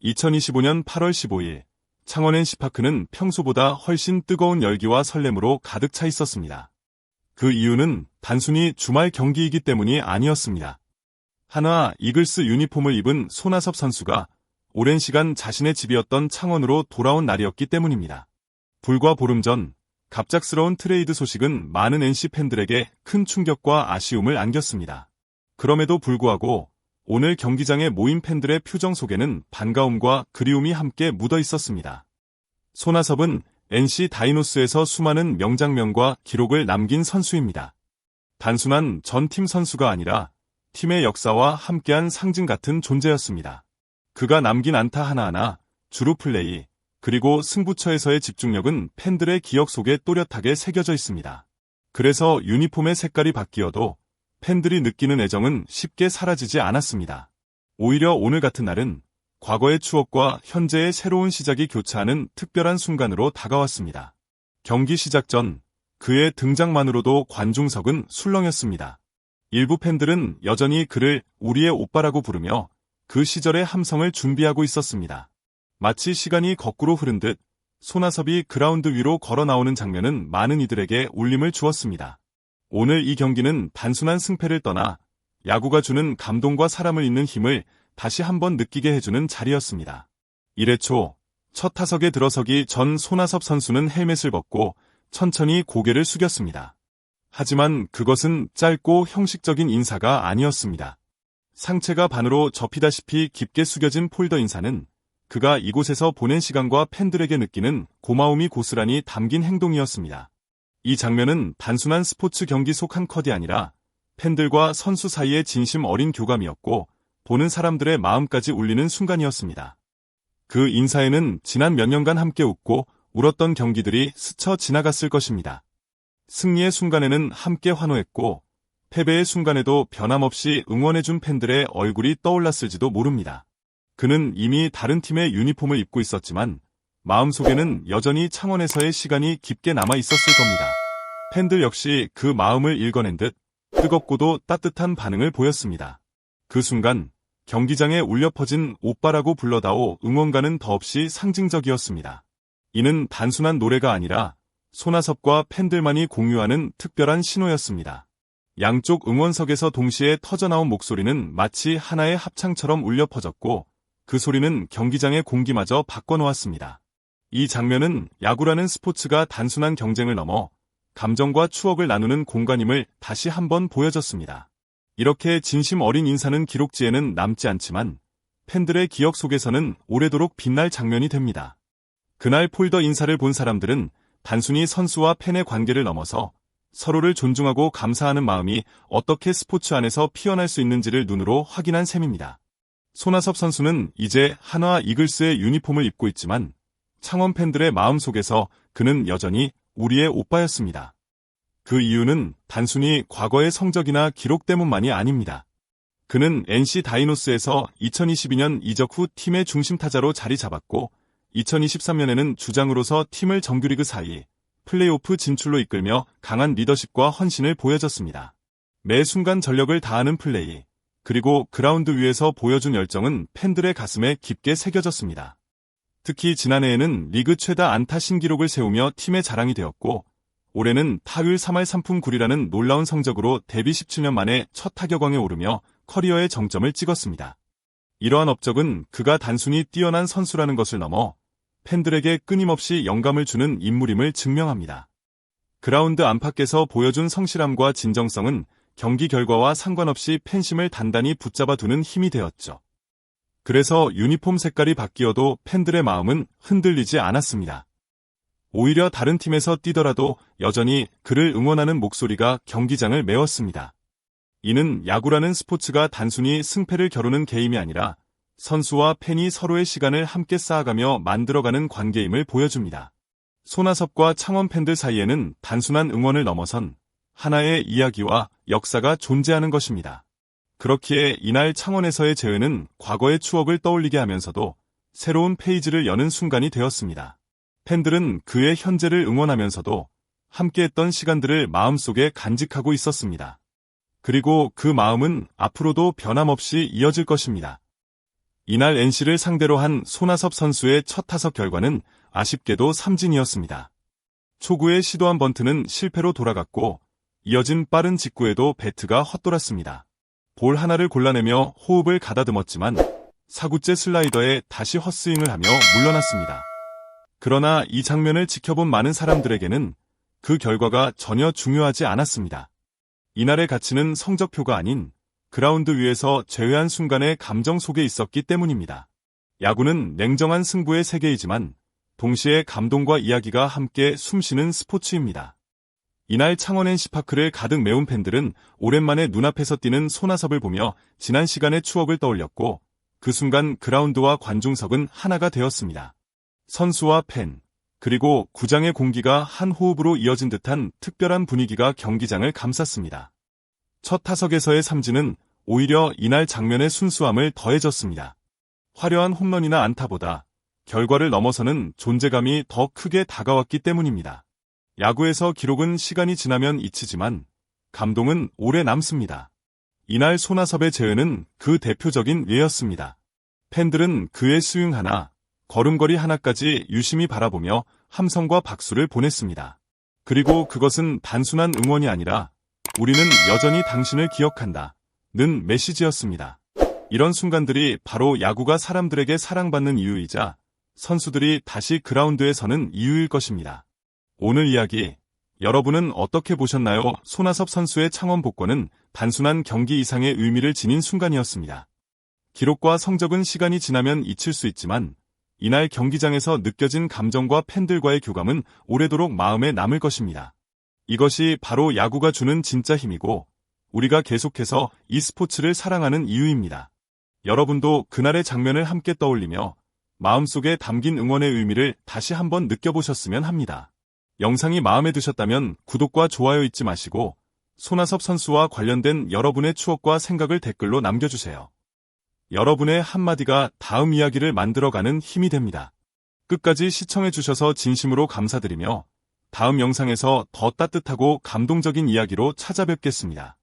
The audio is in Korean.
2025년 8월 15일, 창원 NC파크는 평소보다 훨씬 뜨거운 열기와 설렘으로 가득 차 있었습니다. 그 이유는 단순히 주말 경기이기 때문이 아니었습니다. 한화 이글스 유니폼을 입은 손아섭 선수가 오랜 시간 자신의 집이었던 창원으로 돌아온 날이었기 때문입니다. 불과 보름 전, 갑작스러운 트레이드 소식은 많은 NC 팬들에게 큰 충격과 아쉬움을 안겼습니다. 그럼에도 불구하고 오늘 경기장에 모인 팬들의 표정 속에는 반가움과 그리움이 함께 묻어 있었습니다. 손아섭은 NC 다이노스에서 수많은 명장면과 기록을 남긴 선수입니다. 단순한 전팀 선수가 아니라 팀의 역사와 함께한 상징 같은 존재였습니다. 그가 남긴 안타 하나하나, 주루 플레이, 그리고 승부처에서의 집중력은 팬들의 기억 속에 또렷하게 새겨져 있습니다. 그래서 유니폼의 색깔이 바뀌어도 팬들이 느끼는 애정은 쉽게 사라지지 않았습니다. 오히려 오늘 같은 날은 과거의 추억과 현재의 새로운 시작이 교차하는 특별한 순간으로 다가왔습니다. 경기 시작 전 그의 등장만으로도 관중석은 술렁였습니다. 일부 팬들은 여전히 그를 우리의 오빠라고 부르며 그 시절의 함성을 준비하고 있었습니다. 마치 시간이 거꾸로 흐른 듯 손아섭이 그라운드 위로 걸어 나오는 장면은 많은 이들에게 울림을 주었습니다. 오늘 이 경기는 단순한 승패를 떠나 야구가 주는 감동과 사람을 잇는 힘을 다시 한번 느끼게 해주는 자리였습니다. 1회 초, 첫 타석에 들어서기 전 손아섭 선수는 헬멧을 벗고 천천히 고개를 숙였습니다. 하지만 그것은 짧고 형식적인 인사가 아니었습니다. 상체가 반으로 접히다시피 깊게 숙여진 폴더 인사는 그가 이곳에서 보낸 시간과 팬들에게 느끼는 고마움이 고스란히 담긴 행동이었습니다. 이 장면은 단순한 스포츠 경기 속 한 컷이 아니라 팬들과 선수 사이의 진심 어린 교감이었고 보는 사람들의 마음까지 울리는 순간이었습니다. 그 인사에는 지난 몇 년간 함께 웃고 울었던 경기들이 스쳐 지나갔을 것입니다. 승리의 순간에는 함께 환호했고 패배의 순간에도 변함없이 응원해준 팬들의 얼굴이 떠올랐을지도 모릅니다. 그는 이미 다른 팀의 유니폼을 입고 있었지만 마음속에는 여전히 창원에서의 시간이 깊게 남아 있었을 겁니다. 팬들 역시 그 마음을 읽어낸 듯 뜨겁고도 따뜻한 반응을 보였습니다. 그 순간 경기장에 울려 퍼진 오빠라고 불러다오 응원가는 더없이 상징적이었습니다. 이는 단순한 노래가 아니라 손아섭과 팬들만이 공유하는 특별한 신호였습니다. 양쪽 응원석에서 동시에 터져나온 목소리는 마치 하나의 합창처럼 울려 퍼졌고 그 소리는 경기장의 공기마저 바꿔놓았습니다. 이 장면은 야구라는 스포츠가 단순한 경쟁을 넘어 감정과 추억을 나누는 공간임을 다시 한번 보여줬습니다. 이렇게 진심 어린 인사는 기록지에는 남지 않지만 팬들의 기억 속에서는 오래도록 빛날 장면이 됩니다. 그날 폴더 인사를 본 사람들은 단순히 선수와 팬의 관계를 넘어서 서로를 존중하고 감사하는 마음이 어떻게 스포츠 안에서 피어날 수 있는지를 눈으로 확인한 셈입니다. 손아섭 선수는 이제 한화 이글스의 유니폼을 입고 있지만 창원 팬들의 마음 속에서 그는 여전히 우리의 오빠였습니다. 그 이유는 단순히 과거의 성적이나 기록 때문만이 아닙니다. 그는 NC 다이노스에서 2022년 이적 후 팀의 중심 타자로 자리 잡았고 2023년에는 주장으로서 팀을 정규리그 4위, 플레이오프 진출로 이끌며 강한 리더십과 헌신을 보여줬습니다. 매 순간 전력을 다하는 플레이, 그리고 그라운드 위에서 보여준 열정은 팬들의 가슴에 깊게 새겨졌습니다. 특히 지난해에는 리그 최다 안타 신기록을 세우며 팀의 자랑이 되었고 올해는 타율 3할 3푼 9리라는 놀라운 성적으로 데뷔 17년 만에 첫 타격왕에 오르며 커리어의 정점을 찍었습니다. 이러한 업적은 그가 단순히 뛰어난 선수라는 것을 넘어 팬들에게 끊임없이 영감을 주는 인물임을 증명합니다. 그라운드 안팎에서 보여준 성실함과 진정성은 경기 결과와 상관없이 팬심을 단단히 붙잡아 두는 힘이 되었죠. 그래서 유니폼 색깔이 바뀌어도 팬들의 마음은 흔들리지 않았습니다. 오히려 다른 팀에서 뛰더라도 여전히 그를 응원하는 목소리가 경기장을 메웠습니다. 이는 야구라는 스포츠가 단순히 승패를 겨루는 게임이 아니라 선수와 팬이 서로의 시간을 함께 쌓아가며 만들어가는 관계임을 보여줍니다. 손아섭과 창원 팬들 사이에는 단순한 응원을 넘어선 하나의 이야기와 역사가 존재하는 것입니다. 그렇기에 이날 창원에서의 재회는 과거의 추억을 떠올리게 하면서도 새로운 페이지를 여는 순간이 되었습니다. 팬들은 그의 현재를 응원하면서도 함께했던 시간들을 마음속에 간직하고 있었습니다. 그리고 그 마음은 앞으로도 변함없이 이어질 것입니다. 이날 NC를 상대로 한 손아섭 선수의 첫 타석 결과는 아쉽게도 삼진이었습니다. 초구에 시도한 번트는 실패로 돌아갔고 이어진 빠른 직구에도 배트가 헛돌았습니다. 볼 하나를 골라내며 호흡을 가다듬었지만 4구째 슬라이더에 다시 헛스윙을 하며 물러났습니다. 그러나 이 장면을 지켜본 많은 사람들에게는 그 결과가 전혀 중요하지 않았습니다. 이날의 가치는 성적표가 아닌 그라운드 위에서 제외한 순간의 감정 속에 있었기 때문입니다. 야구는 냉정한 승부의 세계이지만 동시에 감동과 이야기가 함께 숨쉬는 스포츠입니다. 이날 창원 NC파크를 가득 메운 팬들은 오랜만에 눈앞에서 뛰는 손아섭을 보며 지난 시간의 추억을 떠올렸고 그 순간 그라운드와 관중석은 하나가 되었습니다. 선수와 팬, 그리고 구장의 공기가 한 호흡으로 이어진 듯한 특별한 분위기가 경기장을 감쌌습니다. 첫 타석에서의 삼진은 오히려 이날 장면의 순수함을 더해줬습니다. 화려한 홈런이나 안타보다 결과를 넘어서는 존재감이 더 크게 다가왔기 때문입니다. 야구에서 기록은 시간이 지나면 잊히지만 감동은 오래 남습니다. 이날 손아섭의 재회는 그 대표적인 예였습니다. 팬들은 그의 스윙 하나, 걸음걸이 하나까지 유심히 바라보며 함성과 박수를 보냈습니다. 그리고 그것은 단순한 응원이 아니라 우리는 여전히 당신을 기억한다 는 메시지였습니다. 이런 순간들이 바로 야구가 사람들에게 사랑받는 이유이자 선수들이 다시 그라운드에 서는 이유일 것입니다. 오늘 이야기, 여러분은 어떻게 보셨나요? 손아섭 선수의 창원 복권은 단순한 경기 이상의 의미를 지닌 순간이었습니다. 기록과 성적은 시간이 지나면 잊힐 수 있지만 이날 경기장에서 느껴진 감정과 팬들과의 교감은 오래도록 마음에 남을 것입니다. 이것이 바로 야구가 주는 진짜 힘이고 우리가 계속해서 이 스포츠를 사랑하는 이유입니다. 여러분도 그날의 장면을 함께 떠올리며 마음속에 담긴 응원의 의미를 다시 한번 느껴보셨으면 합니다. 영상이 마음에 드셨다면 구독과 좋아요 잊지 마시고 손아섭 선수와 관련된 여러분의 추억과 생각을 댓글로 남겨주세요. 여러분의 한마디가 다음 이야기를 만들어가는 힘이 됩니다. 끝까지 시청해주셔서 진심으로 감사드리며 다음 영상에서 더 따뜻하고 감동적인 이야기로 찾아뵙겠습니다.